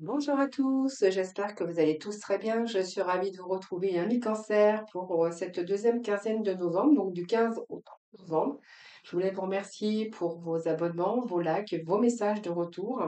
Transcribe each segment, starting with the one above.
Bonjour à tous, j'espère que vous allez tous très bien. Je suis ravie de vous retrouver, amis cancer, pour cette deuxième quinzaine de novembre, donc du 15 au 30 novembre. Je voulais vous remercier pour vos abonnements, vos likes, vos messages de retour.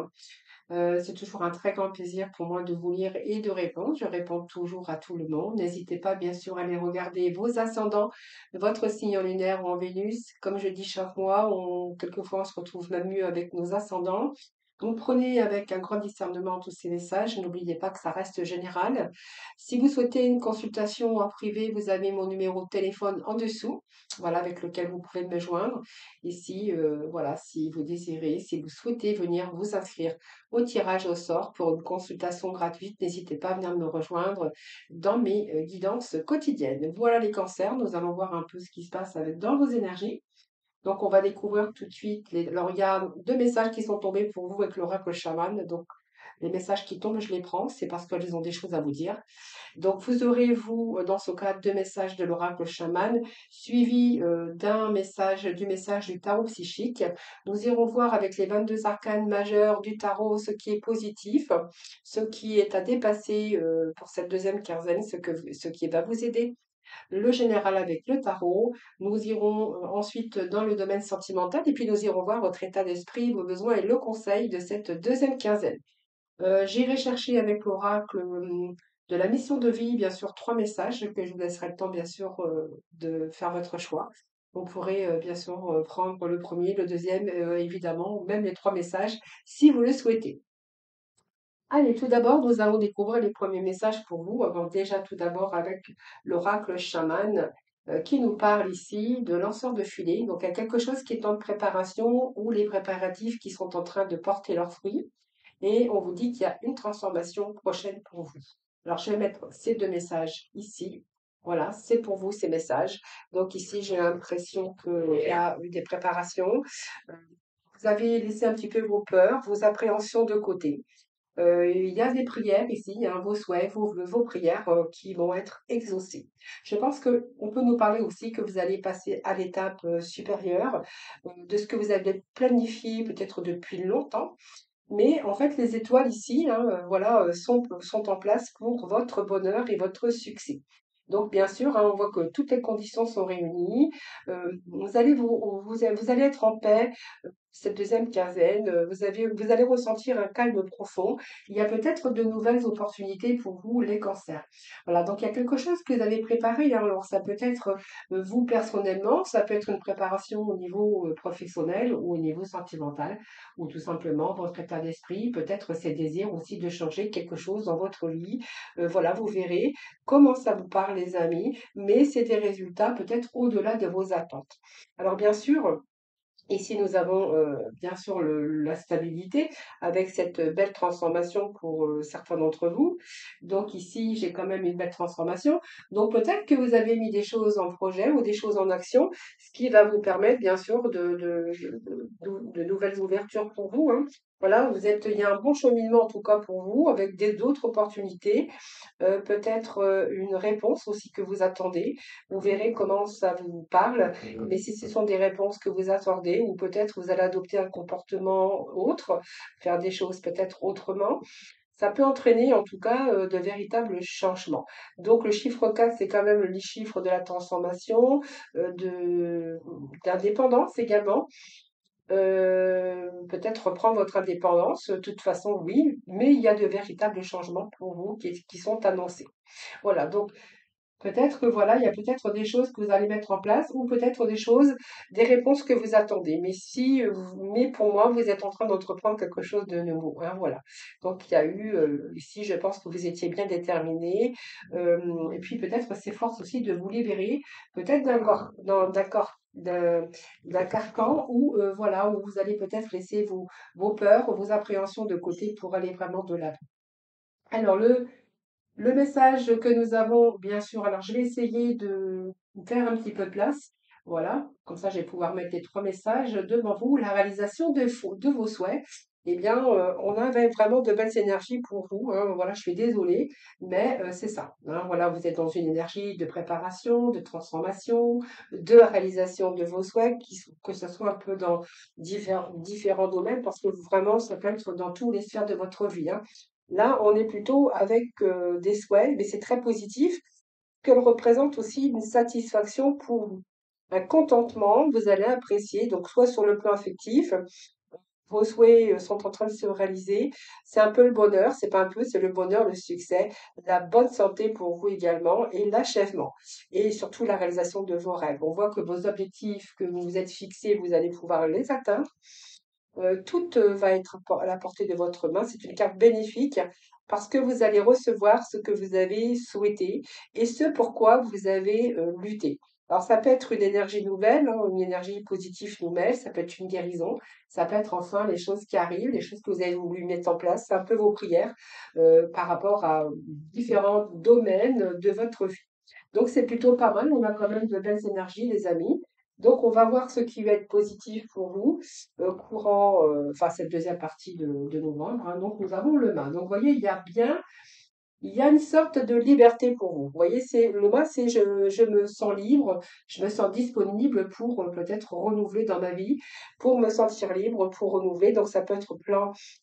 C'est toujours un très grand plaisir pour moi de vous lire et de répondre. Je réponds toujours à tout le monde. N'hésitez pas, bien sûr, à aller regarder vos ascendants, votre signe en lunaire ou en Vénus. Comme je dis chaque mois, quelquefois on se retrouve même mieux avec nos ascendants. Donc prenez avec un grand discernement tous ces messages. N'oubliez pas que ça reste général. Si vous souhaitez une consultation en privé, vous avez mon numéro de téléphone en dessous, voilà, avec lequel vous pouvez me joindre. Ici, voilà, si vous désirez, si vous souhaitez venir vous inscrire au tirage au sort pour une consultation gratuite. N'hésitez pas à venir me rejoindre dans mes guidances quotidiennes. Voilà les cancers, nous allons voir un peu ce qui se passe dans vos énergies. Donc, on va découvrir tout de suite. Alors, il y a deux messages qui sont tombés pour vous avec l'oracle chaman. Donc, les messages qui tombent, je les prends. C'est parce qu'ils ont des choses à vous dire. Donc, vous aurez, vous, dans ce cas, deux messages de l'oracle chaman, suivis du message du tarot psychique. Nous irons voir avec les 22 arcanes majeurs du tarot ce qui est positif, ce qui est à dépasser pour cette deuxième quinzaine, ce qui va vous aider. Le général avec le tarot. Nous irons ensuite dans le domaine sentimental et puis nous irons voir votre état d'esprit, vos besoins et le conseil de cette deuxième quinzaine. J'irai chercher avec l'oracle de la mission de vie, bien sûr, trois messages que je vous laisserai le temps, bien sûr, de faire votre choix. Vous pourrez, bien sûr, prendre le premier, le deuxième, évidemment, même les trois messages, si vous le souhaitez. Allez, tout d'abord, nous allons découvrir les premiers messages pour vous. Alors déjà, tout d'abord, avec l'oracle chaman qui nous parle ici de lanceur de filet. Donc, il y a quelque chose qui est en préparation ou les préparatifs qui sont en train de porter leurs fruits et on vous dit qu'il y a une transformation prochaine pour vous. Alors, je vais mettre ces deux messages ici. Voilà, c'est pour vous ces messages. Donc ici, j'ai l'impression qu'il y a eu des préparations. Euh, Vous avez laissé un petit peu vos peurs, vos appréhensions de côté. Il y a des prières ici, hein, vos souhaits, vos prières qui vont être exaucées. Je pense qu'on peut nous parler aussi que vous allez passer à l'étape supérieure de ce que vous avez planifié peut-être depuis longtemps. Mais en fait, les étoiles ici, hein, voilà, sont en place pour votre bonheur et votre succès. Donc, bien sûr, hein, on voit que toutes les conditions sont réunies. Vous allez être en paix cette deuxième quinzaine. Vous allez ressentir un calme profond. Il y a peut-être de nouvelles opportunités pour vous, les cancers. Voilà, donc il y a quelque chose que vous avez préparé, hein. Alors, ça peut être vous personnellement, ça peut être une préparation au niveau professionnel ou au niveau sentimental ou tout simplement votre état d'esprit, peut-être ces désirs aussi de changer quelque chose dans votre vie. Voilà, vous verrez comment ça vous parle, les amis, mais c'est des résultats peut-être au-delà de vos attentes. Alors bien sûr, ici, nous avons bien sûr la stabilité avec cette belle transformation pour certains d'entre vous. Donc ici, j'ai quand même une belle transformation. Donc peut-être que vous avez mis des choses en projet ou des choses en action, ce qui va vous permettre bien sûr de nouvelles ouvertures pour vous, hein. Voilà, il y a un bon cheminement en tout cas pour vous avec d'autres opportunités, peut-être une réponse aussi que vous attendez. Vous verrez comment ça vous parle. Mais si ce sont des réponses que vous attendez, ou peut-être vous allez adopter un comportement autre, faire des choses peut-être autrement, ça peut entraîner en tout cas de véritables changements. Donc le chiffre 4, c'est quand même le chiffre de la transformation, d'indépendance également. Peut-être reprendre votre indépendance, de toute façon, oui, mais il y a de véritables changements pour vous qui sont annoncés. Voilà, donc peut-être que voilà, il y a peut-être des choses que vous allez mettre en place ou peut-être des réponses que vous attendez. Mais pour moi, vous êtes en train d'entreprendre quelque chose de nouveau, hein, voilà. Donc il y a eu ici, je pense que vous étiez bien déterminé. Et puis peut-être c'est force aussi de vous libérer, peut-être d'un carcan où voilà, où vous allez peut-être laisser vos peurs, vos appréhensions de côté pour aller vraiment de l'avant. Alors le message que nous avons, bien sûr, alors je vais essayer de faire un petit peu de place. Voilà, comme ça je vais pouvoir mettre les trois messages devant vous. La réalisation de vos souhaits. Eh bien, on avait vraiment de belles énergies pour vous, hein. Voilà, je suis désolée, mais c'est ça, hein. Voilà, vous êtes dans une énergie de préparation, de transformation, de réalisation de vos souhaits, que ce soit un peu dans différents domaines, parce que vraiment, ça peut être dans toutes les sphères de votre vie, hein. Là, on est plutôt avec des souhaits, mais c'est très positif, qu'elle représente aussi une satisfaction pour vous. Un contentement, vous allez apprécier, donc soit sur le plan affectif, vos souhaits sont en train de se réaliser. C'est un peu le bonheur, c'est pas un peu, c'est le bonheur, le succès, la bonne santé pour vous également et l'achèvement. Et surtout la réalisation de vos rêves. On voit que vos objectifs que vous vous êtes fixés, vous allez pouvoir les atteindre. Tout va être à la portée de votre main. C'est une carte bénéfique parce que vous allez recevoir ce que vous avez souhaité et ce pourquoi vous avez lutté. Alors ça peut être une énergie nouvelle, hein, une énergie positive nouvelle, ça peut être une guérison, ça peut être enfin les choses qui arrivent, les choses que vous avez voulu mettre en place, c'est un peu vos prières par rapport à différents domaines de votre vie. Donc c'est plutôt pas mal, on a quand même de belles énergies, les amis. Donc on va voir ce qui va être positif pour vous courant, enfin cette deuxième partie de novembre, hein. Donc nous avons le mât. Donc vous voyez, il y a une sorte de liberté pour vous. Vous voyez, c'est le mât, c'est je me sens libre, je me sens disponible pour peut-être renouveler dans ma vie, pour me sentir libre, pour renouveler. Donc ça peut être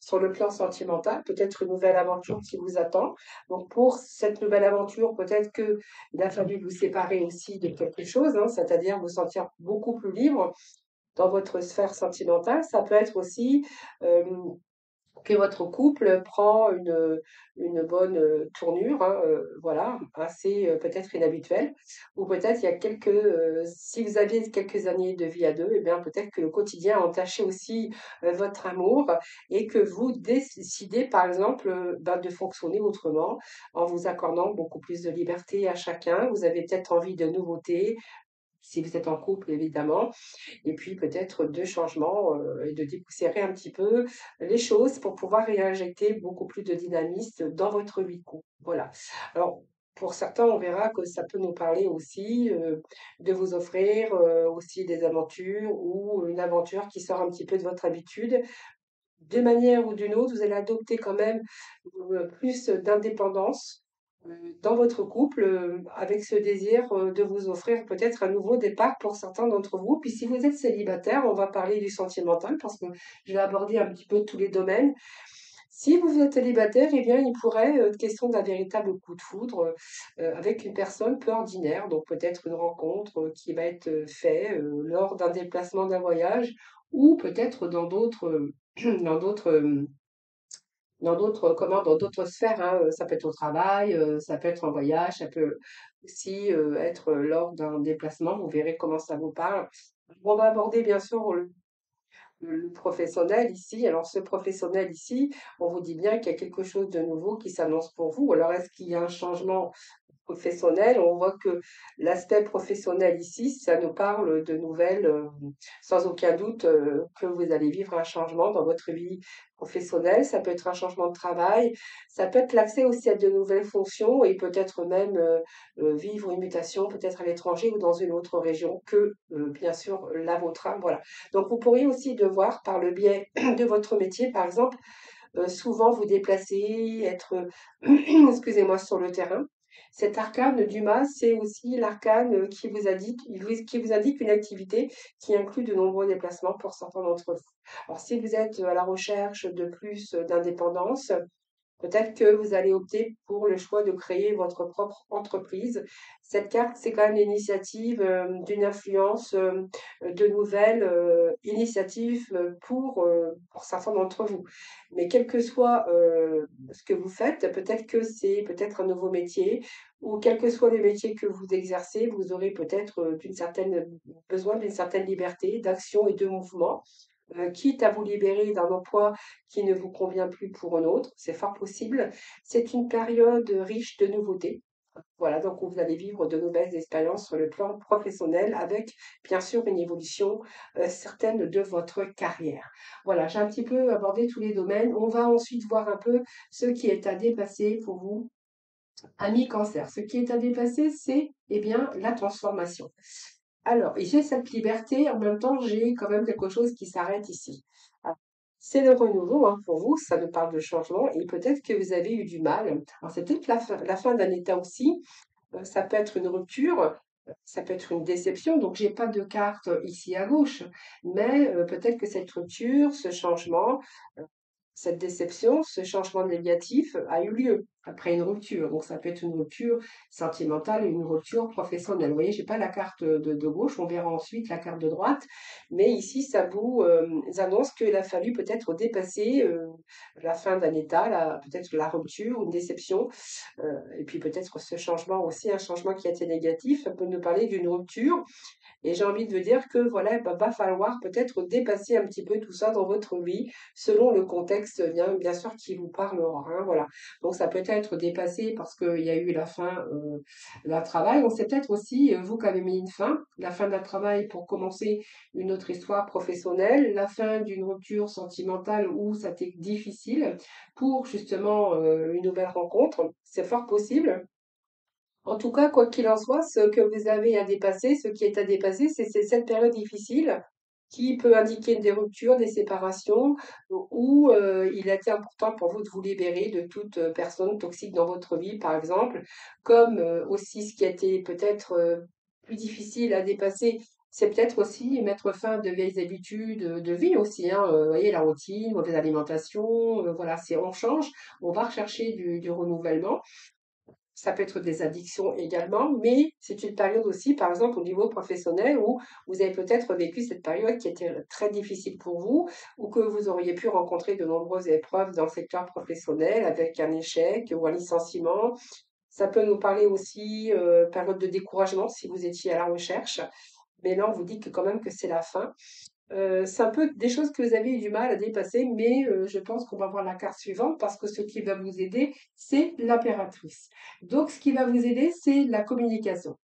sur le plan sentimental, peut-être une nouvelle aventure qui vous attend. Donc pour cette nouvelle aventure, peut-être que il a fallu vous séparer aussi de quelque chose, hein, c'est-à-dire vous sentir beaucoup plus libre dans votre sphère sentimentale. Ça peut être aussi euh, que votre couple prend une bonne tournure, hein, voilà, assez peut-être inhabituelle, ou peut-être il y a si vous aviez quelques années de vie à deux, eh bien peut-être que le quotidien a entaché aussi votre amour et que vous décidez par exemple ben, de fonctionner autrement en vous accordant beaucoup plus de liberté à chacun. Vous avez peut-être envie de nouveautés, si vous êtes en couple évidemment, et puis peut-être de changements et de dépoussiérer un petit peu les choses pour pouvoir réinjecter beaucoup plus de dynamisme dans votre vie de couple. Voilà. Alors, pour certains, on verra que ça peut nous parler aussi de vous offrir aussi des aventures ou une aventure qui sort un petit peu de votre habitude. D'une manière ou d'une autre, vous allez adopter quand même plus d'indépendance dans votre couple avec ce désir de vous offrir peut-être un nouveau départ pour certains d'entre vous. Puis si vous êtes célibataire, on va parler du sentimental parce que je vais aborder un petit peu tous les domaines. Si vous êtes célibataire, eh bien, il pourrait être question d'un véritable coup de foudre avec une personne peu ordinaire, donc peut-être une rencontre qui va être faite lors d'un déplacement d'un voyage ou peut-être dans d'autres dans d'autres sphères, hein, ça peut être au travail, ça peut être en voyage, ça peut aussi être lors d'un déplacement. Vous verrez comment ça vous parle. On va aborder bien sûr le professionnel ici. Alors ce professionnel ici, on vous dit bien qu'il y a quelque chose de nouveau qui s'annonce pour vous. Alors est-ce qu'il y a un changement professionnel? On voit que l'aspect professionnel ici, ça nous parle de nouvelles, sans aucun doute que vous allez vivre un changement dans votre vie professionnelle. Ça peut être un changement de travail, ça peut être l'accès aussi à de nouvelles fonctions et peut-être même vivre une mutation, peut-être à l'étranger ou dans une autre région que, bien sûr, la vôtre, hein, voilà. Donc vous pourriez aussi devoir, par le biais de votre métier, par exemple, souvent vous déplacer, être, excusez-moi, sur le terrain. Cet arcane du mas, c'est aussi l'arcane qui vous indique une activité qui inclut de nombreux déplacements pour certains d'entre vous. Alors, si vous êtes à la recherche de plus d'indépendance, peut-être que vous allez opter pour le choix de créer votre propre entreprise. Cette carte, c'est quand même l'initiative d'une influence, de nouvelles initiatives pour certains d'entre vous. Mais quel que soit ce que vous faites, peut-être que c'est peut-être un nouveau métier, ou quel que soit le métier que vous exercez, vous aurez peut-être besoin d'une certaine liberté d'action et de mouvement quitte à vous libérer d'un emploi qui ne vous convient plus pour un autre, c'est fort possible. C'est une période riche de nouveautés. Voilà, donc vous allez vivre de nouvelles expériences sur le plan professionnel avec bien sûr une évolution certaine de votre carrière. Voilà, j'ai un petit peu abordé tous les domaines. On va ensuite voir un peu ce qui est à dépasser pour vous, ami cancer. Ce qui est à dépasser, c'est eh bien la transformation. Alors, j'ai cette liberté, en même temps, j'ai quand même quelque chose qui s'arrête ici. Ah, c'est le renouveau, hein, pour vous, ça nous parle de changement, et peut-être que vous avez eu du mal. Alors, c'est peut-être la fin d'un état aussi, ça peut être une rupture, ça peut être une déception, donc j'ai pas de carte ici à gauche, mais peut-être que cette rupture, ce changement, cette déception, ce changement négatif a eu lieu après une rupture. Donc, ça peut être une rupture sentimentale ou une rupture professionnelle. Vous voyez, j'ai pas la carte de gauche, on verra ensuite la carte de droite. Mais ici, ça vous annonce qu'il a fallu peut-être dépasser la fin d'un état, peut-être la rupture, une déception, et puis peut-être ce changement aussi, un changement qui a été négatif. Ça peut nous parler d'une rupture et j'ai envie de vous dire que voilà, bah, va falloir peut-être dépasser un petit peu tout ça dans votre vie, selon le contexte, bien sûr, qui vous parlera, hein, voilà. Donc ça peut être dépassé parce qu'il y a eu la fin d'un travail. Donc c'est peut-être aussi vous qui avez mis une fin, la fin d'un travail pour commencer une autre histoire professionnelle, la fin d'une rupture sentimentale où ça a été difficile pour justement une nouvelle rencontre. C'est fort possible. En tout cas, quoi qu'il en soit, ce que vous avez à dépasser, ce qui est à dépasser, c'est cette période difficile qui peut indiquer des ruptures, des séparations, où il a été important pour vous de vous libérer de toute personne toxique dans votre vie, par exemple, comme aussi ce qui a été peut-être plus difficile à dépasser, c'est peut-être aussi mettre fin à de vieilles habitudes de vie aussi, hein, vous voyez, la routine, mauvaise alimentation, voilà, on change, on va rechercher du renouvellement. Ça peut être des addictions également, mais c'est une période aussi, par exemple, au niveau professionnel, où vous avez peut-être vécu cette période qui était très difficile pour vous, ou que vous auriez pu rencontrer de nombreuses épreuves dans le secteur professionnel, avec un échec ou un licenciement. Ça peut nous parler aussi période de découragement si vous étiez à la recherche, mais là, on vous dit que quand même que c'est la fin. C'est un peu des choses que vous avez eu du mal à dépasser, mais je pense qu'on va voir la carte suivante parce que ce qui va vous aider, c'est l'impératrice. Donc, ce qui va vous aider, c'est la communication.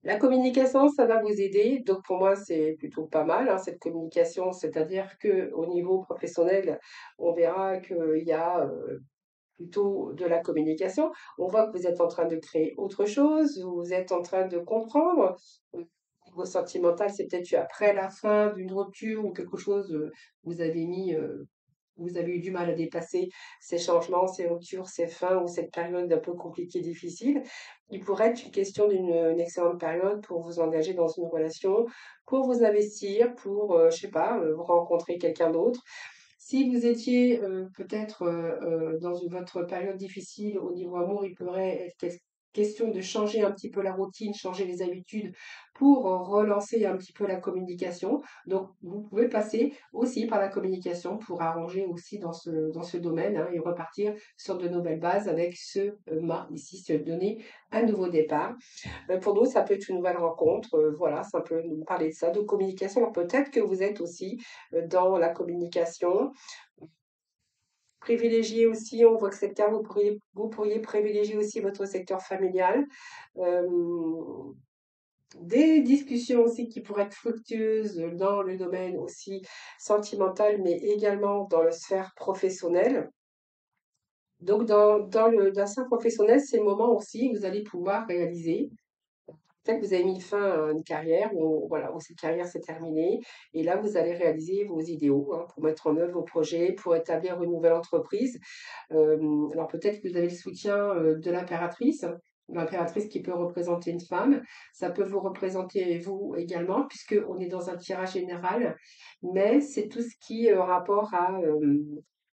La communication, ça va vous aider. Donc, pour moi, c'est plutôt pas mal, hein, cette communication. C'est-à-dire que au niveau professionnel, on verra qu'il y a plutôt de la communication. On voit que vous êtes en train de créer autre chose, vous êtes en train de comprendre. Au niveau sentimental, c'est peut-être après la fin d'une rupture ou quelque chose, vous avez mis, vous avez eu du mal à dépasser ces changements, ces ruptures, ces fins ou cette période un peu compliquée, difficile. Il pourrait être une question d'une une excellente période pour vous engager dans une relation, pour vous investir, pour, je sais pas, rencontrer quelqu'un d'autre. Si vous étiez peut-être dans votre période difficile au niveau amour, il pourrait être question de changer un petit peu la routine, changer les habitudes pour relancer un petit peu la communication. Donc, vous pouvez passer aussi par la communication pour arranger aussi dans ce domaine, hein, et repartir sur de nouvelles bases avec ce mât ici, se donner un nouveau départ. Pour nous, ça peut être une nouvelle rencontre, voilà, ça peut nous parler de ça, de communication. Alors peut-être que vous êtes aussi dans la communication. Privilégier aussi, on voit que c'est le cas, vous pourriez privilégier aussi votre secteur familial. Des discussions aussi qui pourraient être fructueuses dans le domaine aussi sentimental, mais également dans la sphère professionnelle. Donc, dans la sphère professionnelle, c'est le moment aussi où vous allez pouvoir réaliser. Peut-être que vous avez mis fin à une carrière où, voilà, où cette carrière s'est terminée. Et là, vous allez réaliser vos idéaux, hein, pour mettre en œuvre vos projets, pour établir une nouvelle entreprise. Alors peut-être que vous avez le soutien de l'impératrice qui peut représenter une femme. Ça peut vous représenter vous également, puisqu'on est dans un tirage général. Mais c'est tout ce qui est rapport à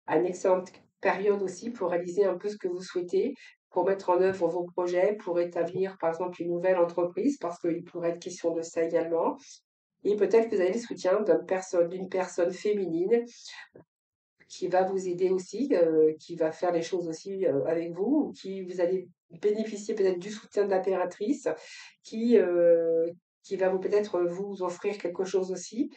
une excellente période aussi pour réaliser un peu ce que vous souhaitez, pour mettre en œuvre vos projets, pour établir par exemple une nouvelle entreprise, parce qu'il pourrait être question de ça également. Et peut-être que vous avez le soutien d'une personne féminine qui va vous aider aussi, qui va faire les choses aussi avec vous, ou qui vous allez bénéficier peut-être du soutien de l'impératrice, qui, euh, qui va vous peut-être vous offrir quelque chose aussi.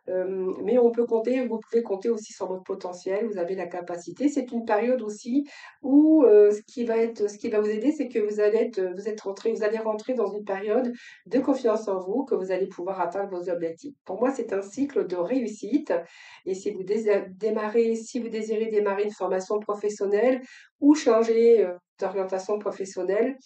Mais vous pouvez compter aussi sur votre potentiel, vous avez la capacité. C'est une période aussi où ce qui va vous aider, c'est que vous allez rentrer dans une période de confiance en vous, que vous allez pouvoir atteindre vos objectifs. Pour moi, c'est un cycle de réussite. Et si vous désirez démarrer une formation professionnelle ou changer d'orientation professionnelle,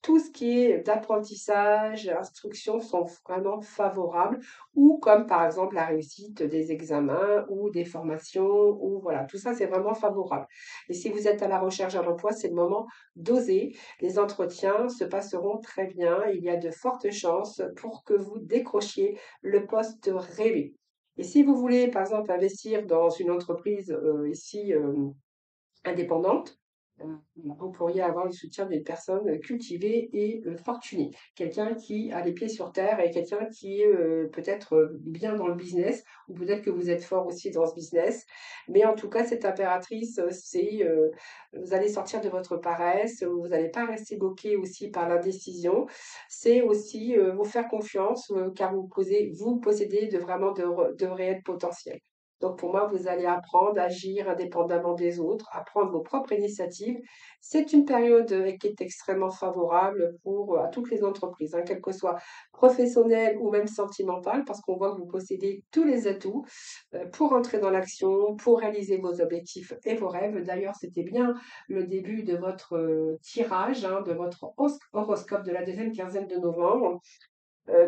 tout ce qui est d'apprentissage, instruction sont vraiment favorables, ou comme par exemple la réussite des examens ou des formations, ou voilà, tout ça c'est vraiment favorable. Et si vous êtes à la recherche d'un emploi, c'est le moment d'oser. Les entretiens se passeront très bien. Il y a de fortes chances pour que vous décrochiez le poste rêvé. Et si vous voulez, par exemple, investir dans une entreprise ici indépendante, vous pourriez avoir le soutien d'une personne cultivée et fortunée. Quelqu'un qui a les pieds sur terre et quelqu'un qui est peut-être bien dans le business, ou peut-être que vous êtes fort aussi dans ce business. Mais en tout cas, cette impératrice, vous allez sortir de votre paresse, vous n'allez pas rester bloqué aussi par l'indécision. C'est aussi vous faire confiance, car vous possédez de réels potentiels. Donc pour moi, vous allez apprendre à agir indépendamment des autres, à prendre vos propres initiatives. C'est une période qui est extrêmement favorable à toutes les entreprises, hein, qu'elles que soient professionnelles ou même sentimentales, parce qu'on voit que vous possédez tous les atouts pour entrer dans l'action, pour réaliser vos objectifs et vos rêves. D'ailleurs, c'était bien le début de votre tirage, hein, de votre horoscope de la deuxième quinzaine de novembre.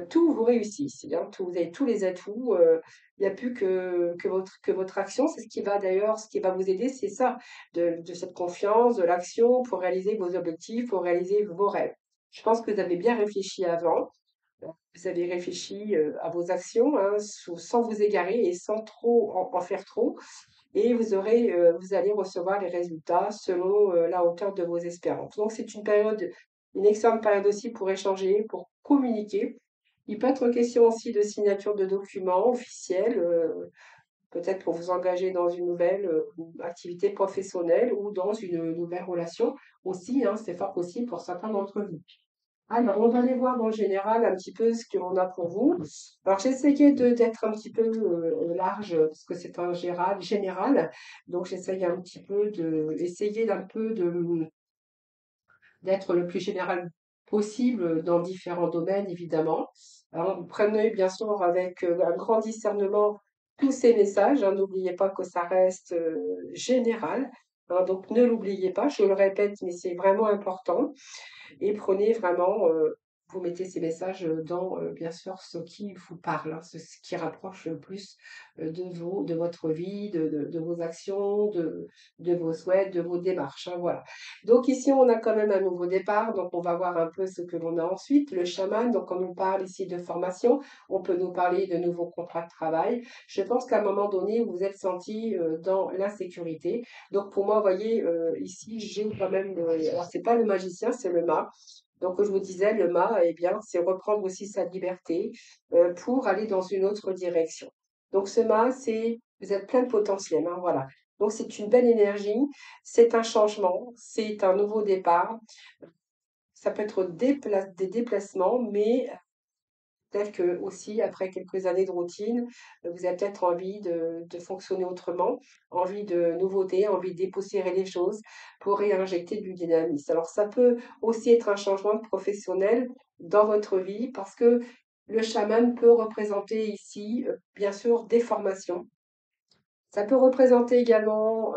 Tout vous réussit, c'est-à-dire que vous avez tous les atouts, il n'y a plus que votre action. C'est ce qui va d'ailleurs, ce qui va vous aider, c'est ça, de cette confiance, de l'action pour réaliser vos objectifs, pour réaliser vos rêves. Je pense que vous avez bien réfléchi avant, vous avez réfléchi à vos actions, hein, sans vous égarer et sans trop en faire trop. Et vous allez recevoir les résultats selon la hauteur de vos espérances. Donc c'est une excellente période aussi pour échanger, pour communiquer. Il peut être question aussi de signature de documents officiels, peut-être pour vous engager dans une nouvelle activité professionnelle ou dans une nouvelle relation aussi, hein, c'est fort possible pour certains d'entre vous. Alors, on va aller voir dans le général un petit peu ce que l'on a pour vous. Alors, j'ai essayé d'être un petit peu large parce que c'est un général. Donc, j'essaye un petit peu essayer d'un peu d'être le plus général possible dans différents domaines, évidemment. Alors, prenez bien sûr avec un grand discernement tous ces messages, hein. N'oubliez pas que ça reste général, hein. Donc, ne l'oubliez pas, je le répète, mais c'est vraiment important. Et prenez vraiment, vous mettez ces messages dans, bien sûr, ce qui vous parle, hein, ce qui rapproche le plus de vous, de votre vie, de vos actions, de vos souhaits, de vos démarches, hein, voilà. Donc ici, on a quand même un nouveau départ, donc on va voir un peu ce que l'on a ensuite. Le chaman, donc on nous parle ici de formation, on peut nous parler de nouveaux contrats de travail. Je pense qu'à un moment donné, vous vous êtes senti dans l'insécurité. Donc pour moi, vous voyez, ici, j'ai quand même, alors c'est pas le magicien, c'est le mât. Donc je vous disais, le mât, eh bien, c'est reprendre aussi sa liberté pour aller dans une autre direction. Donc ce mât, vous êtes plein de potentiel, hein, voilà. Donc c'est une belle énergie, c'est un changement, c'est un nouveau départ. Ça peut être des déplacements, mais peut-être que aussi, après quelques années de routine, vous avez peut-être envie de fonctionner autrement, envie de nouveautés, envie de dépoussiérer les choses pour réinjecter du dynamisme. Alors, ça peut aussi être un changement de professionnel dans votre vie parce que le chaman peut représenter ici, bien sûr, des formations. Ça peut représenter également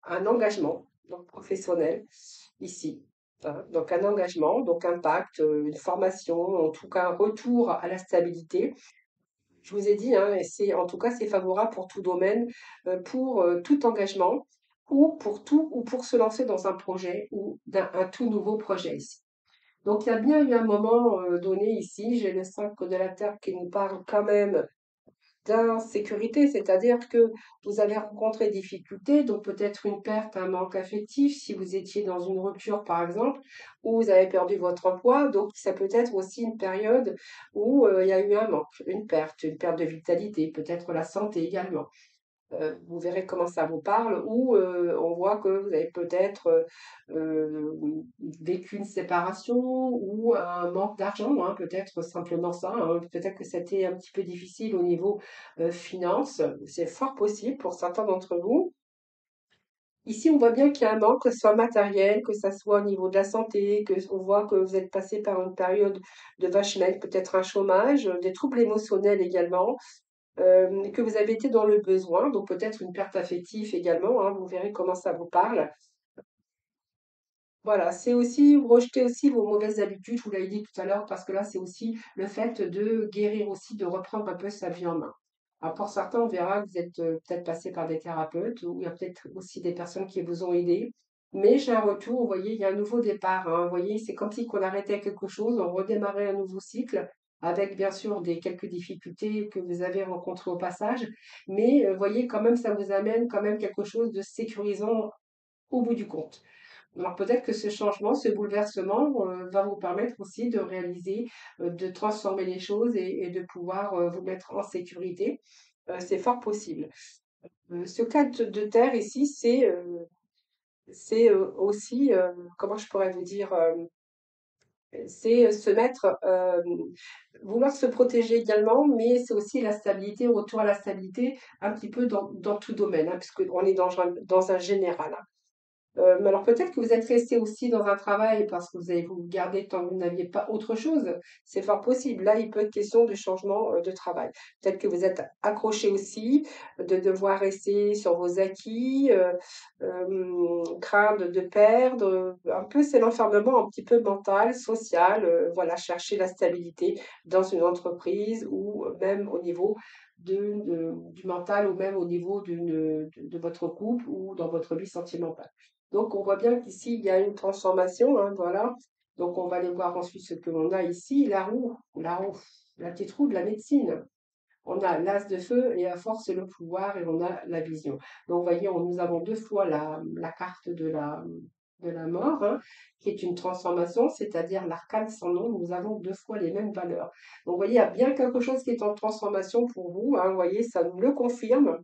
un engagement donc professionnel ici, hein. Donc un engagement, donc un pacte, une formation, en tout cas un retour à la stabilité. Je vous ai dit, hein, et en tout cas c'est favorable pour tout domaine, pour tout engagement ou pour se lancer dans un projet ou un tout nouveau projet ici. Donc il y a bien eu un moment donné ici, j'ai le 5 de la Terre qui nous parle quand même d'insécurité, c'est-à-dire que vous avez rencontré des difficultés, donc peut-être une perte, un manque affectif, si vous étiez dans une rupture par exemple, ou vous avez perdu votre emploi, donc ça peut être aussi une période où il y a eu un manque, une perte de vitalité, peut-être la santé également. Vous verrez comment ça vous parle, ou on voit que vous avez peut-être vécu une séparation ou un manque d'argent, hein, peut-être simplement ça, hein. Peut-être que c'était un petit peu difficile au niveau finance. C'est fort possible pour certains d'entre vous. Ici, on voit bien qu'il y a un manque, que ce soit matériel, que ça soit au niveau de la santé, que on voit que vous êtes passé par une période de vache maigre, peut-être un chômage, des troubles émotionnels également, que vous avez été dans le besoin, donc peut-être une perte affective également, hein, vous verrez comment ça vous parle. Voilà, c'est aussi rejeter aussi vos mauvaises habitudes, je vous l'avais dit tout à l'heure, parce que là, c'est aussi le fait de guérir aussi, de reprendre un peu sa vie en main. Alors pour certains, on verra que vous êtes peut-être passé par des thérapeutes ou il y a peut-être aussi des personnes qui vous ont aidé. Mais j'ai un retour, vous voyez, il y a un nouveau départ, hein. Vous voyez, c'est comme si on arrêtait quelque chose, on redémarrait un nouveau cycle avec bien sûr des quelques difficultés que vous avez rencontrées au passage, mais voyez quand même ça vous amène quand même quelque chose de sécurisant au bout du compte. Alors peut-être que ce changement, ce bouleversement, va vous permettre aussi de réaliser, de transformer les choses et de pouvoir, vous mettre en sécurité. C'est fort possible. Ce cas de terre ici, c'est, aussi, comment je pourrais vous dire? C'est, se mettre, vouloir se protéger également, mais c'est aussi la stabilité, retour à la stabilité un petit peu dans tout domaine, hein, puisqu'on est dans un général, hein. Mais alors peut-être que vous êtes resté aussi dans un travail parce que vous avez voulu garder tant que vous n'aviez pas autre chose. C'est fort possible. Là, il peut être question de changement de travail. Peut-être que vous êtes accroché aussi, de devoir rester sur vos acquis, craindre de perdre. Un peu, c'est l'enfermement un petit peu mental, social. Voilà, chercher la stabilité dans une entreprise ou même au niveau du mental ou même au niveau de votre couple ou dans votre vie sentimentale. Donc, on voit bien qu'ici, il y a une transformation, hein, voilà. Donc, on va aller voir ensuite ce que l'on a ici, la petite roue de la médecine. On a l'as de feu et à force le pouvoir et on a la vision. Donc, vous voyez, nous avons deux fois la carte de la mort, hein, qui est une transformation, c'est-à-dire l'arcane sans nom. Nous avons deux fois les mêmes valeurs. Donc, vous voyez, il y a bien quelque chose qui est en transformation pour vous, hein, vous voyez, ça nous le confirme.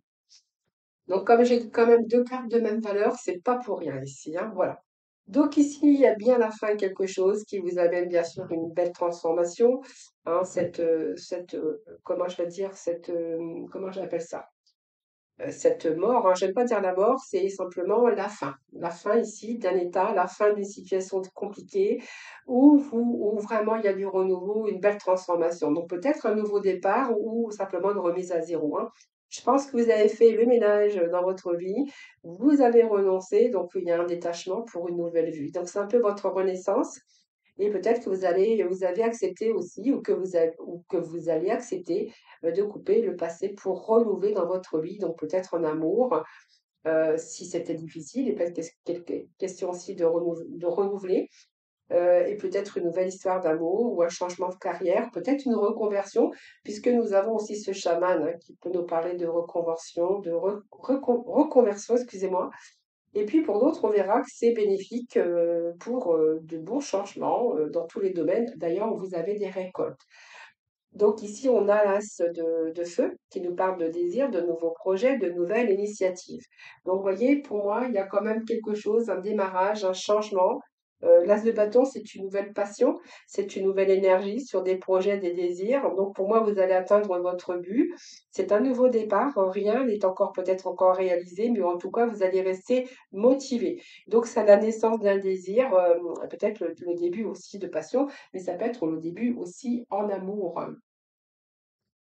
Donc, comme j'ai quand même deux cartes de même valeur, c'est pas pour rien ici, hein, voilà. Donc ici, il y a bien à la fin quelque chose qui vous amène bien sûr une belle transformation, hein, comment je vais dire, comment j'appelle ça? Cette mort, hein, j'aime pas dire la mort, c'est simplement la fin ici d'un état, la fin d'une situation compliquée où vraiment il y a du renouveau, une belle transformation. Donc peut-être un nouveau départ ou simplement une remise à zéro, hein. Je pense que vous avez fait le ménage dans votre vie, vous avez renoncé, donc il y a un détachement pour une nouvelle vie. Donc c'est un peu votre renaissance. Et peut-être que vous avez accepté aussi, ou que vous allez accepter de couper le passé pour renouveler dans votre vie, donc peut-être en amour, si c'était difficile, et peut-être question aussi de renouveler, et peut-être une nouvelle histoire d'amour ou un changement de carrière, peut-être une reconversion, puisque nous avons aussi ce chaman hein, qui peut nous parler de reconversion, reconversion, excusez-moi. Et puis pour d'autres, on verra que c'est bénéfique pour de bons changements dans tous les domaines. D'ailleurs, vous avez des récoltes. Donc ici, on a l'as de feu qui nous parle de désir, de nouveaux projets, de nouvelles initiatives. Donc, vous voyez, pour moi, il y a quand même quelque chose, un démarrage, un changement. L'as de bâton, c'est une nouvelle passion, c'est une nouvelle énergie sur des projets, des désirs. Donc, pour moi, vous allez atteindre votre but. C'est un nouveau départ. Rien n'est encore peut-être encore réalisé, mais en tout cas, vous allez rester motivé. Donc, c'est la naissance d'un désir, peut-être le début aussi de passion, mais ça peut être le début aussi en amour.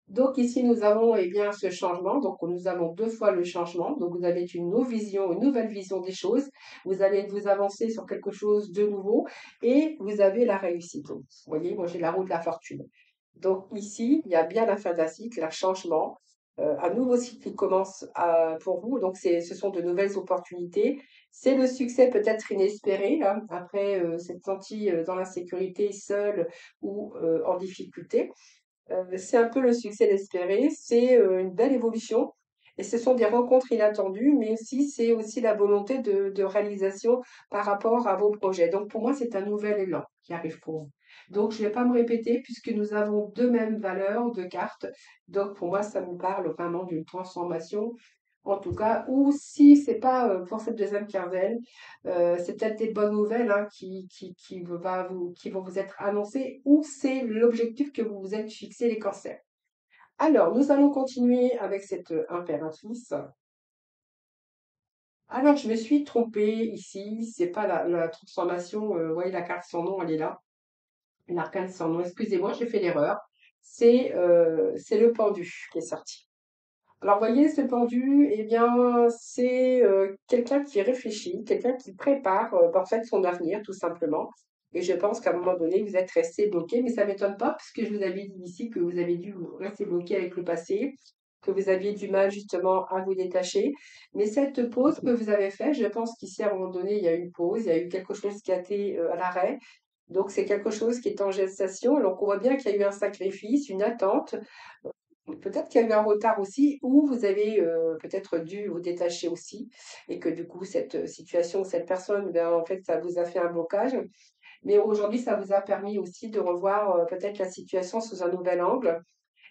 Donc ici, nous avons eh bien, ce changement. Donc nous avons deux fois le changement. Donc vous avez une nouvelle vision des choses. Vous allez vous avancer sur quelque chose de nouveau et vous avez la réussite. Donc, vous voyez, moi j'ai la roue de la fortune. Donc ici, il y a bien la fin d'un cycle, un changement, un nouveau cycle qui commence pour vous. Donc ce sont de nouvelles opportunités. C'est le succès peut-être inespéré, hein, après s'être senti dans l'insécurité, seul ou en difficulté. C'est un peu le succès espéré, c'est, une belle évolution et ce sont des rencontres inattendues, mais aussi c'est aussi la volonté de réalisation par rapport à vos projets. Donc pour moi, c'est un nouvel élan qui arrive pour vous. Donc je ne vais pas me répéter puisque nous avons 2 mêmes valeurs de cartes. Donc pour moi, ça me parle vraiment d'une transformation en tout cas, ou si c'est pas pour cette deuxième quinzaine, c'est peut-être des bonnes nouvelles hein, qui vont vous être annoncées, ou c'est l'objectif que vous vous êtes fixé les cancers. Alors, nous allons continuer avec cette impératrice. Alors, je me suis trompée ici, c'est pas la transformation, vous voyez la carte sans nom, elle est là, l'arcane sans nom, excusez-moi, j'ai fait l'erreur. C'est le pendu qui est sorti. Alors, voyez, ce pendu, eh bien, c'est quelqu'un qui réfléchit, quelqu'un qui prépare en fait son avenir, tout simplement. Et je pense qu'à un moment donné, vous êtes resté bloqué, mais ça ne m'étonne pas, puisque je vous avais dit ici que vous avez dû rester bloqué avec le passé, que vous aviez du mal justement à vous détacher. Mais cette pause que vous avez faite, je pense qu'ici, à un moment donné, il y a eu une pause, il y a eu quelque chose qui a été à l'arrêt. Donc c'est quelque chose qui est en gestation. Donc on voit bien qu'il y a eu un sacrifice, une attente. Peut-être qu'il y a eu un retard aussi, ou vous avez peut-être dû vous détacher aussi, et que du coup cette situation, cette personne, ben, en fait, ça vous a fait un blocage. Mais aujourd'hui, ça vous a permis aussi de revoir peut-être la situation sous un nouvel angle.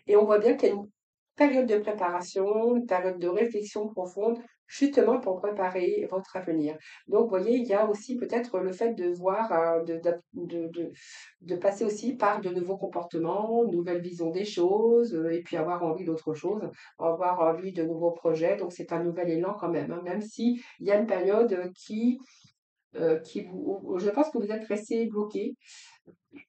Et on voit bien qu'il y a une période de préparation, une période de réflexion profonde, justement pour préparer votre avenir. Donc, vous voyez, il y a aussi peut-être le fait de voir, de passer aussi par de nouveaux comportements, une nouvelle vision des choses, et puis avoir envie d'autre chose, avoir envie de nouveaux projets. Donc, c'est un nouvel élan quand même, hein, même si il y a une période qui vous, je pense que vous êtes resté bloqué.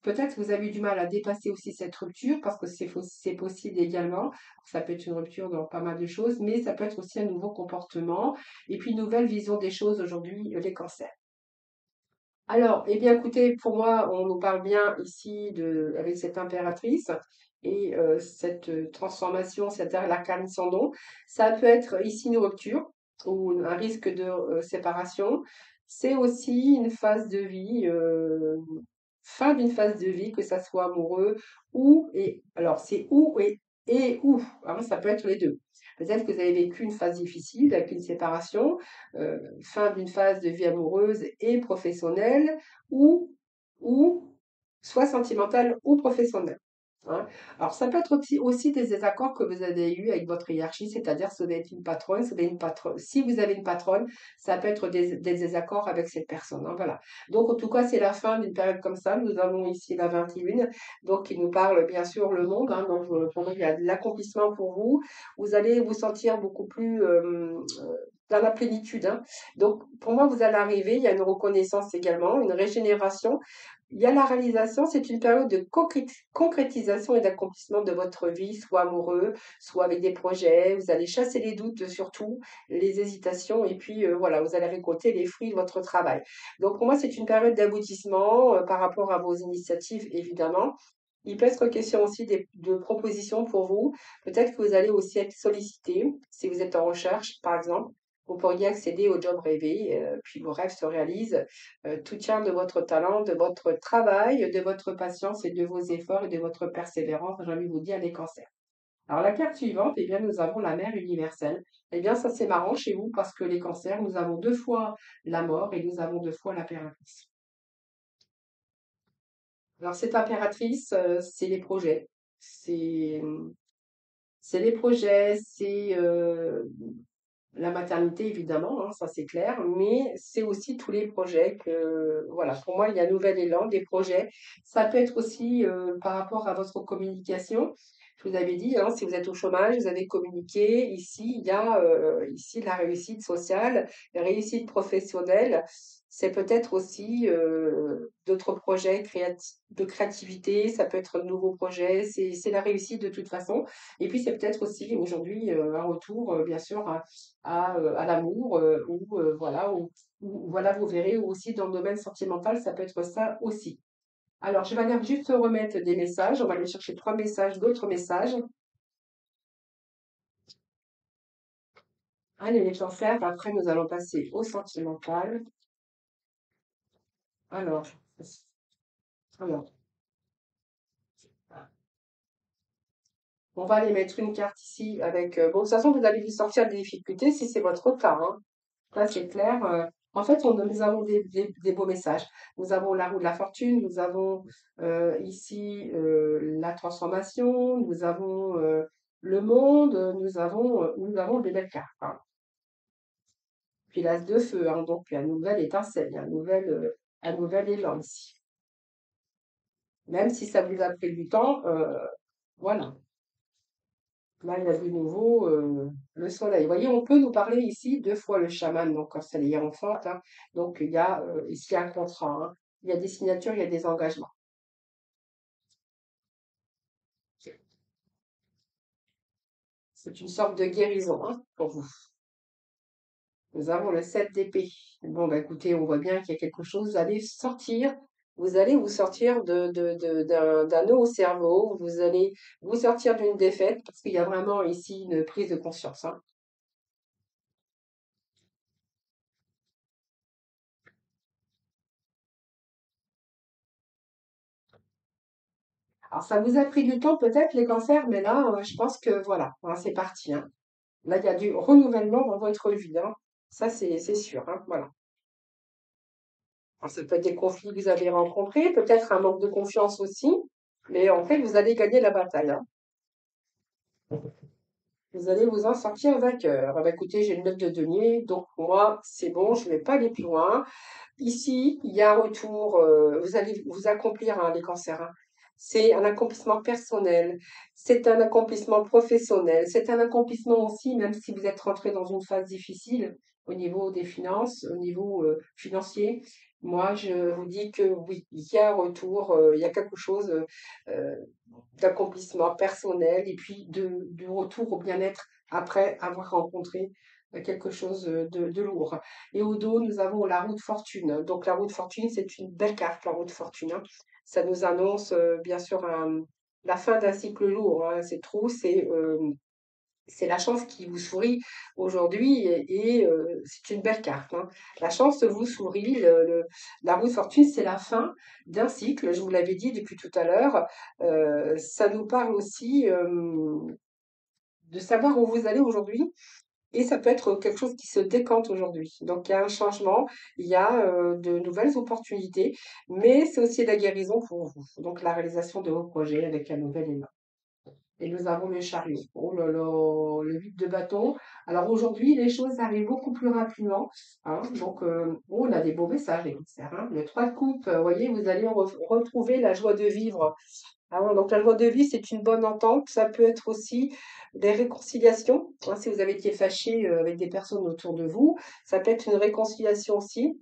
Peut-être que vous avez eu du mal à dépasser aussi cette rupture parce que c'est possible également. Ça peut être une rupture dans pas mal de choses, mais ça peut être aussi un nouveau comportement et puis une nouvelle vision des choses aujourd'hui, les cancers. Alors, eh bien, écoutez, pour moi, on nous parle bien ici avec cette impératrice et cette transformation, cette l'arcane sans don. Ça peut être ici une rupture ou un risque de séparation. C'est aussi une phase de vie, fin d'une phase de vie, que ça soit amoureux ou, et alors c'est ou et ou, hein, ça peut être les deux. Peut-être que vous avez vécu une phase difficile avec une séparation, fin d'une phase de vie amoureuse et professionnelle, ou, ou soit sentimentale ou professionnelle. Hein. Alors, ça peut être aussi des désaccords que vous avez eus avec votre hiérarchie, c'est-à-dire si vous êtes une patronne, si vous avez une patronne, ça peut être des désaccords avec cette personne. Hein, voilà. Donc, en tout cas, c'est la fin d'une période comme ça. Nous avons ici la 21, donc qui nous parle bien sûr le monde. Hein, donc, pour moi, il y a de l'accomplissement pour vous. Vous allez vous sentir beaucoup plus dans la plénitude. Hein. Donc, pour moi, vous allez arriver. Il y a une reconnaissance également, une régénération. Il y a la réalisation, c'est une période de concrétisation et d'accomplissement de votre vie, soit amoureux, soit avec des projets. Vous allez chasser les doutes surtout, les hésitations, et puis voilà, vous allez récolter les fruits de votre travail. Donc pour moi, c'est une période d'aboutissement par rapport à vos initiatives, évidemment. Il peut être question aussi de propositions pour vous. Peut-être que vous allez aussi être sollicité si vous êtes en recherche, par exemple. Vous pourriez accéder au job rêvé, puis vos rêves se réalisent. Tout tient de votre talent, de votre travail, de votre patience et de vos efforts et de votre persévérance. J'ai envie de vous dire les cancers. Alors la carte suivante, eh bien, nous avons la mère universelle. Eh bien, ça c'est marrant chez vous parce que les cancers, nous avons deux fois la mort et nous avons deux fois l'impératrice. Alors cette impératrice, c'est les projets. C'est c'est les projets, c'est la maternité, évidemment, hein, ça c'est clair, mais c'est aussi tous les projets que, voilà, pour moi, il y a un nouvel élan, des projets. Ça peut être aussi par rapport à votre communication. Je vous avais dit, hein, si vous êtes au chômage, vous avez communiqué. Ici, il y a ici la réussite sociale, la réussite professionnelle. C'est peut-être aussi d'autres projets de créativité. Ça peut être de nouveaux projets. C'est la réussite de toute façon. Et puis, c'est peut-être aussi aujourd'hui un retour, bien sûr, à l'amour, voilà, voilà, vous verrez, ou aussi dans le domaine sentimental, ça peut être ça aussi. Alors, je vais aller juste remettre des messages. On va aller chercher trois messages, d'autres messages. Allez, les cancers. Après, nous allons passer au sentimental. Alors, alors, on va aller mettre une carte ici avec. Bon, de toute façon, vous allez vous sortir des difficultés si c'est votre cas. Hein. Là, c'est clair. En fait, nous avons des beaux messages. Nous avons la roue de la fortune, nous avons ici la transformation, nous avons le monde, nous avons des belles cartes. Hein. Puis l'as de feu, hein, donc il y a une nouvelle étincelle, il y a un nouvel élan ici. Même si ça vous a pris du temps, voilà. Là, il y a du nouveau, le soleil. Vous voyez, on peut nous parler ici deux fois le chaman, donc quand c'est les hiérophante. Hein. Donc, il y a ici un contrat. Hein. Il y a des signatures, il y a des engagements. C'est une sorte de guérison hein, pour vous. Nous avons le 7 d'épée. Bon, bah, écoutez, on voit bien qu'il y a quelque chose. Vous allez vous sortir d'un nœud au cerveau. Vous allez vous sortir d'une défaite parce qu'il y a vraiment ici une prise de conscience. Hein. Alors, ça vous a pris du temps peut-être les cancers, mais là, je pense que voilà, hein, c'est parti, hein. Là, il y a du renouvellement dans votre vie, hein. Ça, c'est sûr, hein, voilà. Alors, ça peut être des conflits que vous avez rencontrés, peut-être un manque de confiance aussi, mais en fait, vous allez gagner la bataille, hein. Vous allez vous en sortir vainqueur. Ah bah, écoutez, j'ai une note de denier, donc pour moi, c'est bon, je ne vais pas aller plus loin. Ici, il y a un retour, vous allez vous accomplir, hein, les cancers, hein. C'est un accomplissement personnel, c'est un accomplissement professionnel, c'est un accomplissement aussi, même si vous êtes rentré dans une phase difficile au niveau des finances, au niveau financier. Moi, je vous dis que oui, il y a un retour, il y a quelque chose euh, d'accomplissement personnel et puis du retour au bien-être après avoir rencontré quelque chose de lourd. Et au dos, nous avons la roue de fortune. Donc la roue de fortune, c'est une belle carte, la roue de fortune, hein. Ça nous annonce bien sûr la fin d'un cycle lourd, hein. C'est trop, c'est la chance qui vous sourit aujourd'hui et c'est une belle carte, hein. La chance vous sourit. La roue de fortune, c'est la fin d'un cycle, je vous l'avais dit depuis tout à l'heure. Ça nous parle aussi de savoir où vous allez aujourd'hui et ça peut être quelque chose qui se décante aujourd'hui. Donc, il y a un changement, il y a de nouvelles opportunités, mais c'est aussi la guérison pour vous. Donc, la réalisation de vos projets avec un nouvel élan. Et nous avons le chariot. Oh là là, le 8 de bâton. Alors aujourd'hui, les choses arrivent beaucoup plus rapidement, hein. Donc, on a des beaux messages, les cancers, hein. Le 3 de coupe, vous voyez, vous allez retrouver la joie de vivre. Ah, donc la joie de vivre, c'est une bonne entente. Ça peut être aussi des réconciliations, hein, si vous avez été fâché avec des personnes autour de vous. Ça peut être une réconciliation aussi,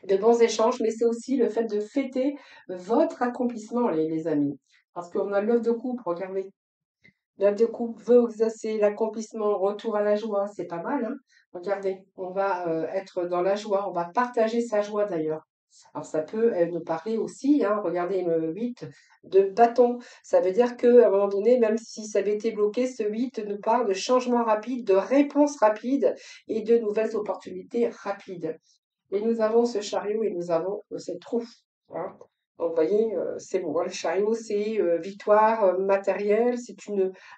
de bons échanges, mais c'est aussi le fait de fêter votre accomplissement, les amis. Parce qu'on a l'œuf de coupe, regardez. L'œuf de coupe veut exaucer l'accomplissement, retour à la joie, c'est pas mal, hein. Regardez, on va être dans la joie, on va partager sa joie d'ailleurs. Alors ça peut nous parler aussi, hein, regardez le 8 de bâton. Ça veut dire qu'à un moment donné, même si ça avait été bloqué, ce 8 nous parle de changement rapide, de réponse rapide et de nouvelles opportunités rapides. Et nous avons ce chariot et nous avons cette roue, hein. Donc, vous voyez, c'est bon, hein. Le chariot, c'est victoire matérielle, c'est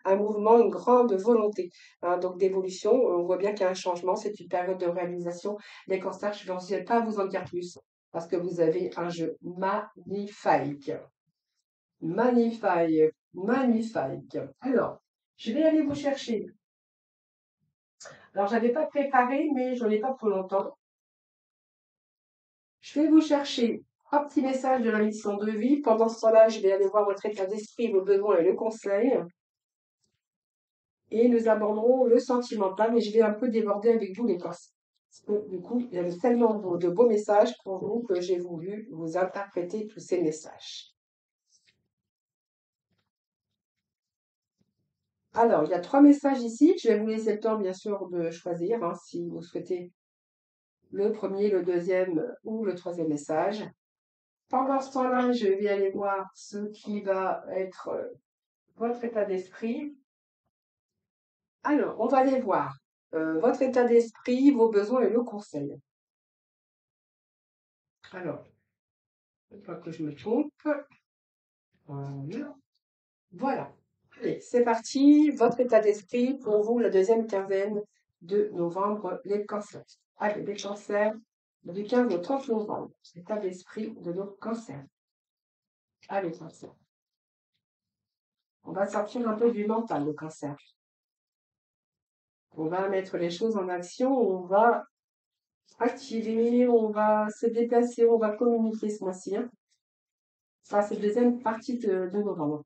un mouvement, une grande volonté, hein, donc d'évolution. On voit bien qu'il y a un changement, c'est une période de réalisation. Les cancers, je ne vais pas vous en dire plus parce que vous avez un jeu magnifique. Magnifique, magnifique. Alors, je vais aller vous chercher. Alors, je n'avais pas préparé, mais je n'en ai pas pour longtemps. Je vais vous chercher un petit message de la mission de vie. Pendant ce temps-là, je vais aller voir votre état d'esprit, vos besoins et le conseil. Et nous aborderons le sentimental, mais je vais un peu déborder avec vous les pensées. Parce que du coup, il y avait tellement de beaux messages pour vous que j'ai voulu vous interpréter tous ces messages. Alors, il y a 3 messages ici. Je vais vous laisser le temps, bien sûr, de choisir, hein, si vous souhaitez le premier, le deuxième ou le troisième message. Pendant ce temps-là, je vais aller voir ce qui va être votre état d'esprit. Alors, on va aller voir votre état d'esprit, vos besoins et le conseil. Alors, il ne faut pas que je me trompe. Voilà. Voilà. Allez, c'est parti. Votre état d'esprit pour vous, la deuxième quinzaine de novembre, les cancers. Allez, les cancers du 15 au 30 novembre. État d'esprit de nos cancers. Allez, cancer. On va sortir un peu du mental, le cancer. On va mettre les choses en action, on va activer, on va se déplacer, on va communiquer ce mois-ci, hein. Ça, c'est la deuxième partie de novembre.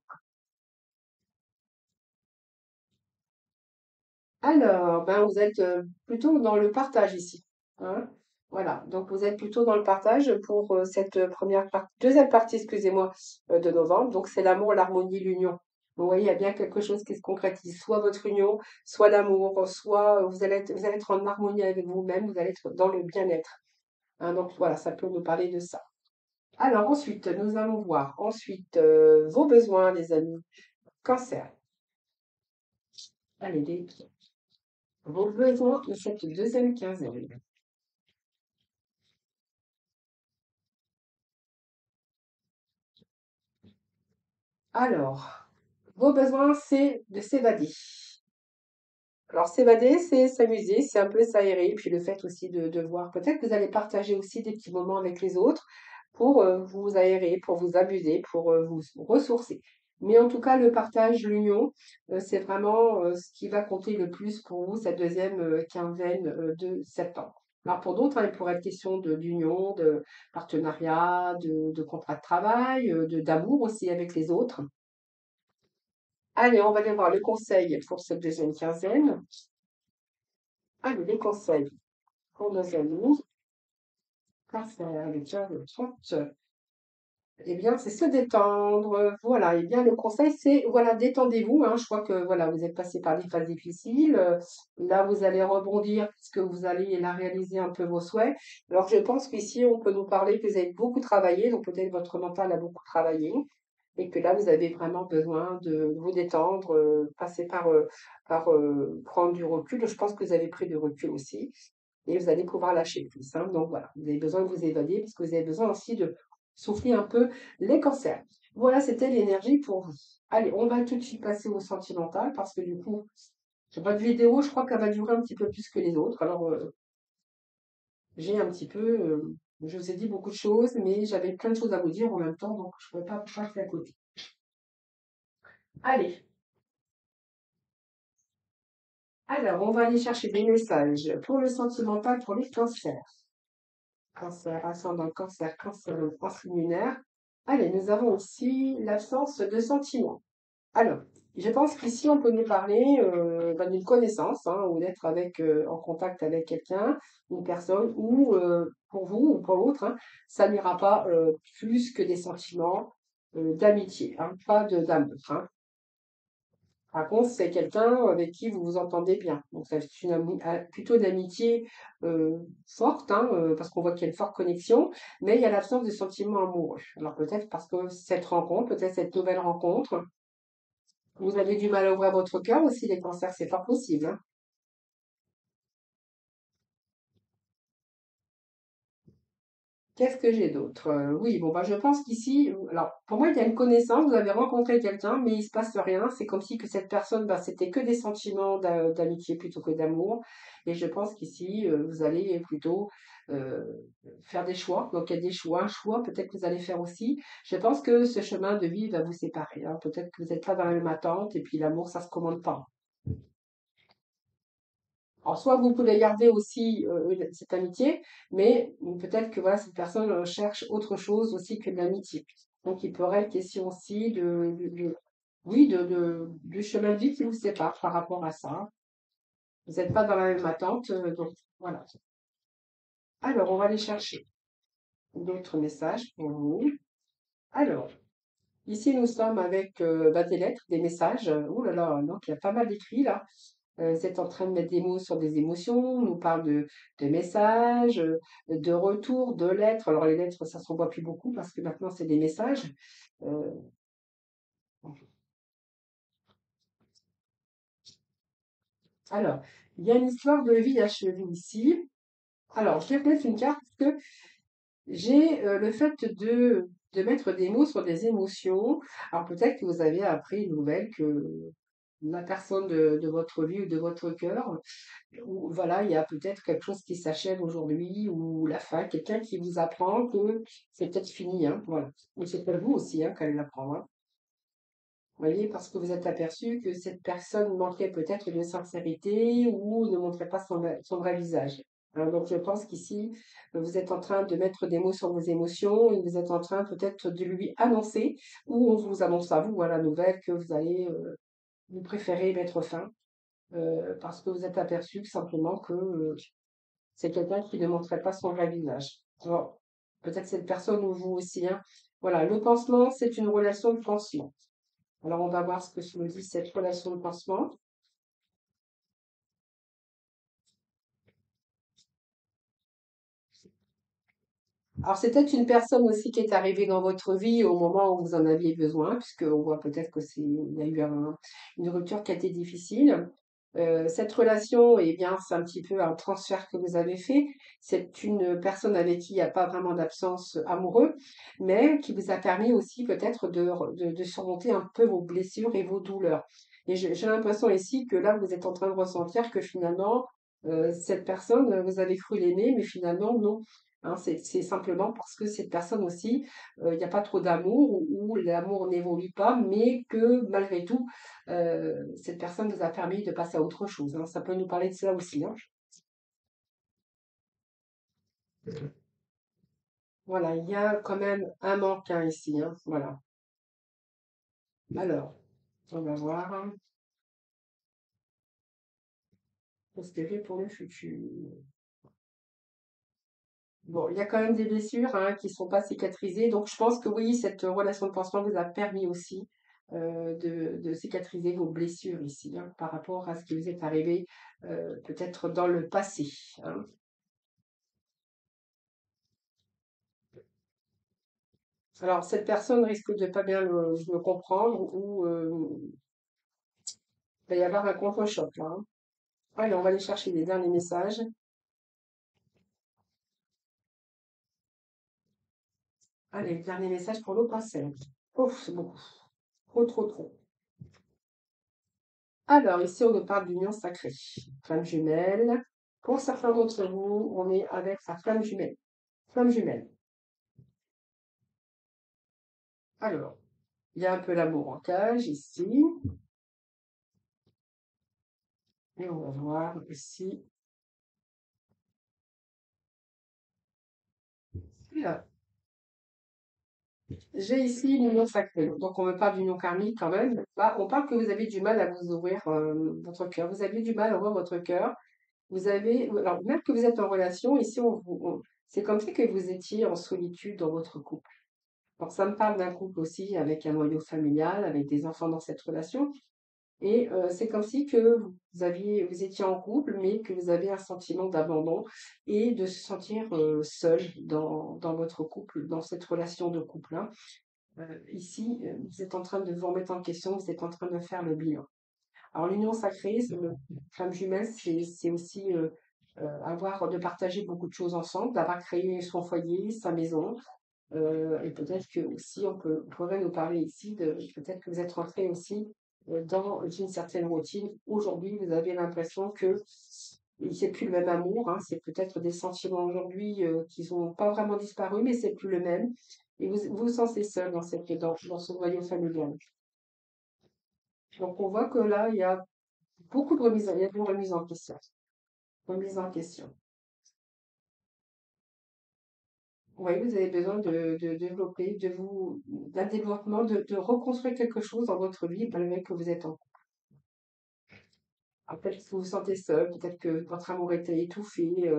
Alors, ben, vous êtes plutôt dans le partage ici, hein. Voilà, donc vous êtes plutôt dans le partage pour cette deuxième partie, excusez-moi, de novembre. Donc c'est l'amour, l'harmonie, l'union. Vous voyez, il y a bien quelque chose qui se concrétise, soit votre union, soit l'amour, soit vous allez être en harmonie avec vous-même, vous allez être dans le bien-être, hein. Donc voilà, ça peut nous parler de ça. Alors ensuite, nous allons voir ensuite vos besoins, les amis. Cancer. Allez, vos besoins de cette deuxième quinzaine. Alors, vos besoins, c'est de s'évader. Alors, s'évader, c'est s'amuser, c'est un peu s'aérer, puis le fait aussi de voir. Peut-être que vous allez partager aussi des petits moments avec les autres pour vous aérer, pour vous amuser, pour vous ressourcer. Mais en tout cas, le partage, l'union, c'est vraiment ce qui va compter le plus pour vous cette deuxième quinzaine de septembre. Alors pour d'autres, hein, il pourrait être question d'union, de partenariat, de contrat de travail, d'amour aussi avec les autres. Allez, on va aller voir le conseil pour cette deuxième quinzaine. Allez, les conseils pour nos amis, cancer, le diable, trente. Eh bien, c'est se détendre. Voilà. Eh bien, le conseil, c'est, voilà, détendez-vous, hein. Je crois que, voilà, vous êtes passé par des phases difficiles. Là, vous allez rebondir puisque vous allez la réaliser un peu vos souhaits. Alors, je pense qu'ici, on peut nous parler que vous avez beaucoup travaillé, donc peut-être votre mental a beaucoup travaillé et que là, vous avez vraiment besoin de vous détendre, passer par prendre du recul. Je pense que vous avez pris du recul aussi et vous allez pouvoir lâcher prise, hein. Donc voilà, vous avez besoin de vous évader parce que vous avez besoin aussi de souffler un peu les cancers. Voilà, c'était l'énergie pour vous. Allez, on va tout de suite passer au sentimental parce que du coup, votre vidéo, je crois qu'elle va durer un petit peu plus que les autres. Alors, j'ai un petit peu, je vous ai dit beaucoup de choses, mais j'avais plein de choses à vous dire en même temps, donc je ne pouvais pas passer à côté. Allez, alors, on va aller chercher des messages pour le sentimental, pour les cancers. Cancer, ascendant cancer, cancer, lunaire. Allez, nous avons aussi l'absence de sentiments. Alors, je pense qu'ici, on peut nous parler d'une connaissance, hein, ou d'être en contact avec quelqu'un, une personne, ou pour vous ou pour l'autre, hein, ça n'ira pas plus que des sentiments d'amitié, hein, pas d'amour, hein. Par contre, c'est quelqu'un avec qui vous vous entendez bien. Donc, c'est plutôt une amitié forte, hein, parce qu'on voit qu'il y a une forte connexion, mais il y a l'absence de sentiments amoureux. Alors, peut-être parce que cette rencontre, peut-être cette nouvelle rencontre, vous avez du mal à ouvrir votre cœur aussi, les cancers, c'est pas possible, hein. Qu'est-ce que j'ai d'autre? Oui, bon, bah, je pense qu'ici, alors, pour moi, il y a une connaissance, vous avez rencontré quelqu'un, mais il se passe rien. C'est comme si que cette personne, bah, c'était que des sentiments d'amitié plutôt que d'amour. Et je pense qu'ici, vous allez plutôt euh, faire des choix. Donc, il y a des choix, un choix, peut-être que vous allez faire aussi. Je pense que ce chemin de vie va vous séparer, hein. Peut-être que vous n'êtes pas dans la même attente, et puis l'amour, ça se commande pas. Alors, soit vous pouvez garder aussi cette amitié, mais peut-être que voilà, cette personne cherche autre chose aussi que de l'amitié. Donc, il pourrait être question aussi oui, du chemin de vie qui vous sépare par rapport à ça. Vous n'êtes pas dans la même attente, donc voilà. Alors, on va aller chercher d'autres messages pour vous. Alors, ici, nous sommes avec des lettres, des messages. Ouh là là, donc il y a pas mal d'écrits là. Vous êtes en train de mettre des mots sur des émotions, on nous parle de messages, de retours, de lettres. Alors les lettres, ça s'envoie plus beaucoup parce que maintenant c'est des messages. Euh, alors, il y a une histoire de vie achevée ici. Alors, je vais mettre une carte parce que j'ai le fait de mettre des mots sur des émotions. Alors peut-être que vous avez appris une nouvelle que la personne de votre vie ou de votre cœur ou voilà, il y a peut-être quelque chose qui s'achève aujourd'hui ou la fin, quelqu'un qui vous apprend que c'est peut-être fini, hein, voilà. Ou c'est peut-être vous aussi, hein, qu'elle l'apprend, hein. Vous voyez, parce que vous êtes aperçu que cette personne manquait peut-être de sincérité ou ne montrait pas son vrai visage. Hein, donc je pense qu'ici, vous êtes en train de mettre des mots sur vos émotions et vous êtes en train peut-être de lui annoncer ou on vous annonce à vous, voilà, la nouvelle que vous allez, vous préférez mettre fin parce que vous êtes aperçu que simplement que c'est quelqu'un qui ne montrait pas son vrai visage. Alors, peut-être cette personne ou vous aussi, hein. Voilà, le pansement, c'est une relation de pansement. Alors, on va voir ce que nous dit cette relation de pansement. Alors, c'est peut-être une personne aussi qui est arrivée dans votre vie au moment où vous en aviez besoin, puisqu'on voit peut-être il y a eu une rupture qui a été difficile. Cette relation, eh bien, c'est un petit peu un transfert que vous avez fait. C'est une personne avec qui il n'y a pas vraiment d'absence amoureux, mais qui vous a permis aussi peut-être de surmonter un peu vos blessures et vos douleurs. Et j'ai l'impression ici que là, vous êtes en train de ressentir que finalement, cette personne, vous avez cru l'aimer, mais finalement, non. Hein, c'est simplement parce que cette personne aussi, il n'y a pas trop d'amour ou l'amour n'évolue pas, mais que malgré tout, cette personne vous a permis de passer à autre chose, hein. Ça peut nous parler de cela aussi, hein. Voilà, il y a quand même un manque, hein, ici, hein. Voilà. Alors, on va voir, hein, prospérer pour le futur. Bon, il y a quand même des blessures, hein, qui sont pas cicatrisées, donc je pense que oui, cette relation de pansement vous a permis aussi de cicatriser vos blessures ici, hein, par rapport à ce qui vous est arrivé peut-être dans le passé, hein. Alors, cette personne risque de pas bien le comprendre ou il va y avoir un contre-choc là, hein. Allez, on va aller chercher les derniers messages. Allez, dernier message pour l'eau pincelle. Ouf, c'est beaucoup. Trop, trop, trop. Alors, ici, on nous parle d'union sacrée. Flamme jumelle. Pour certains d'entre vous, on est avec sa flamme jumelle. Flamme jumelle. Alors, il y a un peu l'amour en cage ici. Et on va voir ici. Là, j'ai ici l'union sacrée. Donc, on me parle d'union karmique quand même. Là, on parle que vous avez du mal à vous ouvrir votre cœur. Vous avez du mal à ouvrir votre cœur. Vous avez, alors même que vous êtes en relation, ici, c'est comme si que vous étiez en solitude dans votre couple. Alors, ça me parle d'un couple aussi avec un noyau familial, avec des enfants dans cette relation. Et c'est comme si que vous étiez en couple, mais que vous avez un sentiment d'abandon et de se sentir seul dans votre couple, dans cette relation de couple, hein. Ici, vous êtes en train de vous remettre en question, vous êtes en train de faire le bilan. Alors, l'union sacrée, flamme jumelle, c'est aussi avoir, de partager beaucoup de choses ensemble, d'avoir créé son foyer, sa maison. Et peut-être que aussi, on pourrait nous parler ici de, peut-être que vous êtes rentré aussi dans une certaine routine. Aujourd'hui, vous avez l'impression que c'est plus le même amour, hein, c'est peut-être des sentiments aujourd'hui qui n'ont pas vraiment disparu, mais c'est plus le même. Et vous vous sentez seul dans ce noyau familial. Donc, on voit que là, il y a beaucoup de remises, il y a de remises en question. Remise en question. Oui, vous avez besoin de développer, d'un développement, de reconstruire quelque chose dans votre vie malgré que vous êtes en couple. Alors, peut-être que vous vous sentez seul, peut-être que votre amour était étouffé,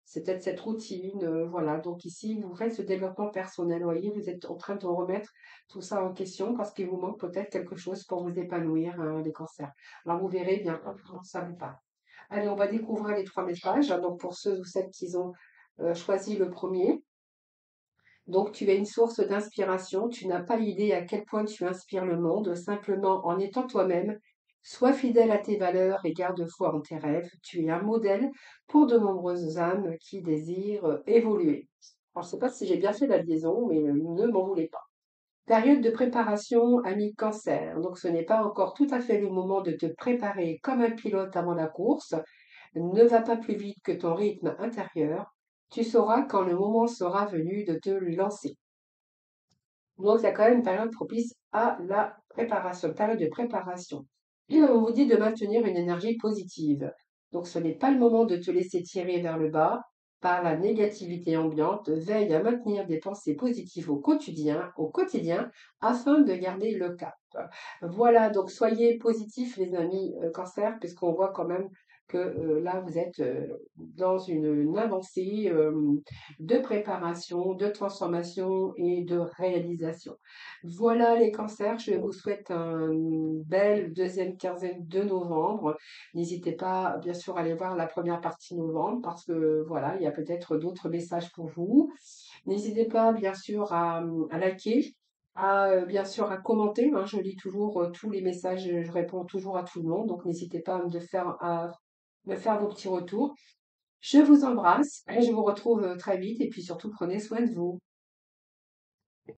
c'est peut-être cette routine, voilà. Donc ici, vous faites ce développement personnel, vous voyez, vous êtes en train de remettre tout ça en question parce qu'il vous manque peut-être quelque chose pour vous épanouir, hein, les cancers. Alors vous verrez bien comment ça vous parle. Allez, on va découvrir les trois messages, hein. Donc pour ceux ou celles qui ont choisi le premier. Donc, tu es une source d'inspiration. Tu n'as pas idée à quel point tu inspires le monde, simplement en étant toi-même. Sois fidèle à tes valeurs et garde foi en tes rêves. Tu es un modèle pour de nombreuses âmes qui désirent évoluer. Alors, je ne sais pas si j'ai bien fait la liaison, mais ne m'en voulez pas. Période de préparation, ami cancer. Donc, ce n'est pas encore tout à fait le moment de te préparer comme un pilote avant la course. Ne va pas plus vite que ton rythme intérieur. Tu sauras quand le moment sera venu de te lancer. Donc, il y a quand même une période propice à la préparation, période de préparation. Et on vous dit de maintenir une énergie positive. Donc, ce n'est pas le moment de te laisser tirer vers le bas par la négativité ambiante. Veille à maintenir des pensées positives au quotidien, afin de garder le cap. Voilà, donc soyez positifs, les amis cancer, puisqu'on voit quand même que là, vous êtes dans une avancée de préparation, de transformation et de réalisation. Voilà les cancers, je vous souhaite une belle deuxième quinzaine de novembre. N'hésitez pas, bien sûr, à aller voir la première partie novembre parce que voilà, il y a peut-être d'autres messages pour vous. N'hésitez pas, bien sûr, à liker Bien sûr, à commenter, hein. Je lis toujours, tous les messages, je réponds toujours à tout le monde, donc n'hésitez pas à me faire vos petits retours. Je vous embrasse et je vous retrouve, très vite et puis surtout prenez soin de vous.